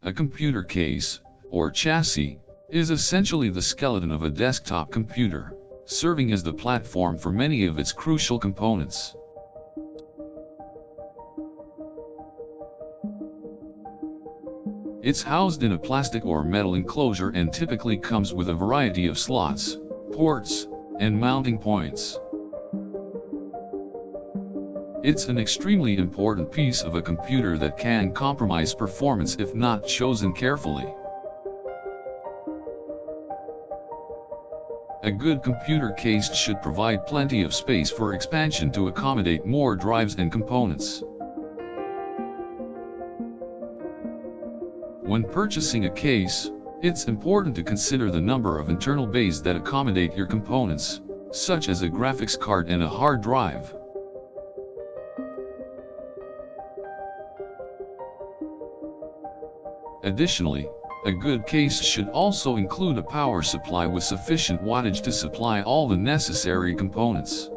A computer case, or chassis, is essentially the skeleton of a desktop computer, serving as the platform for many of its crucial components. It's housed in a plastic or metal enclosure and typically comes with a variety of slots, ports, and mounting points. It's an extremely important piece of a computer that can compromise performance if not chosen carefully. A good computer case should provide plenty of space for expansion to accommodate more drives and components. When purchasing a case, it's important to consider the number of internal bays that accommodate your components, such as a graphics card and a hard drive. Additionally, a good case should also include a power supply with sufficient wattage to supply all the necessary components.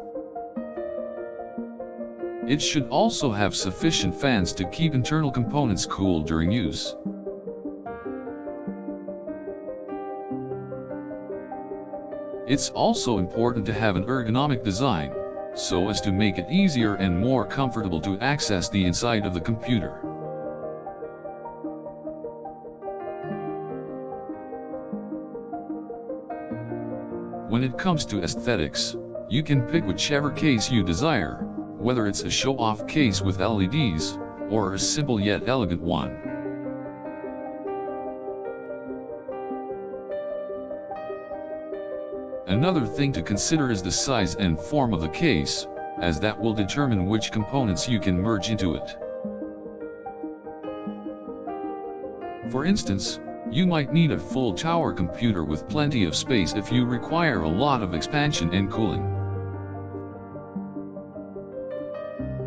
It should also have sufficient fans to keep internal components cool during use. It's also important to have an ergonomic design, so as to make it easier and more comfortable to access the inside of the computer. When it comes to aesthetics, you can pick whichever case you desire, whether it's a show-off case with LEDs, or a simple yet elegant one. Another thing to consider is the size and form of the case, as that will determine which components you can merge into it. For instance, you might need a full tower computer with plenty of space if you require a lot of expansion and cooling.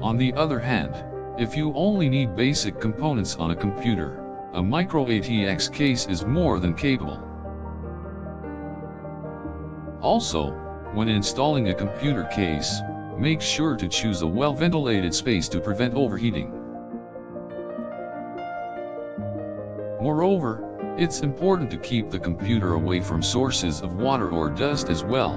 On the other hand, if you only need basic components on a computer, a micro ATX case is more than capable. Also, when installing a computer case, make sure to choose a well-ventilated space to prevent overheating. Moreover, it's important to keep the computer away from sources of water or dust as well.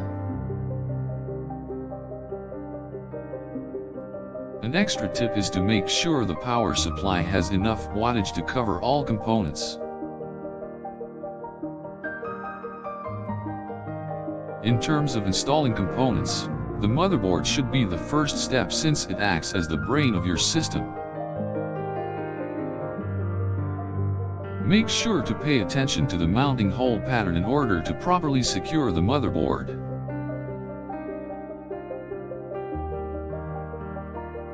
An extra tip is to make sure the power supply has enough wattage to cover all components. In terms of installing components, the motherboard should be the first step since it acts as the brain of your system. Make sure to pay attention to the mounting hole pattern in order to properly secure the motherboard.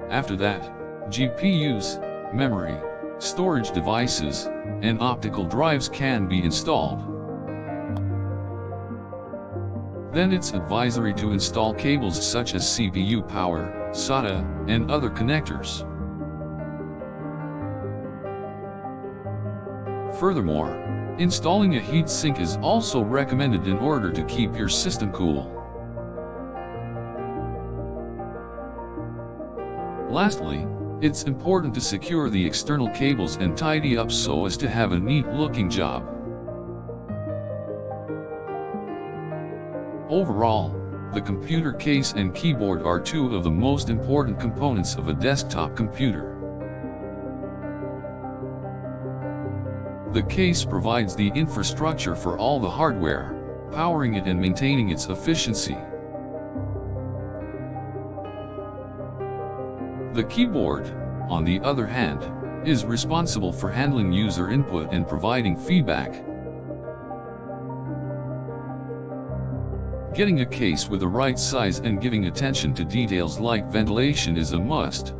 After that, GPUs, memory, storage devices, and optical drives can be installed. Then it's advisory to install cables such as CPU power, SATA, and other connectors. Furthermore, installing a heatsink is also recommended in order to keep your system cool. Lastly, it's important to secure the external cables and tidy up so as to have a neat-looking job. Overall, the computer case and keyboard are two of the most important components of a desktop computer. The case provides the infrastructure for all the hardware, powering it and maintaining its efficiency. The keyboard, on the other hand, is responsible for handling user input and providing feedback. Getting a case with the right size and giving attention to details like ventilation is a must.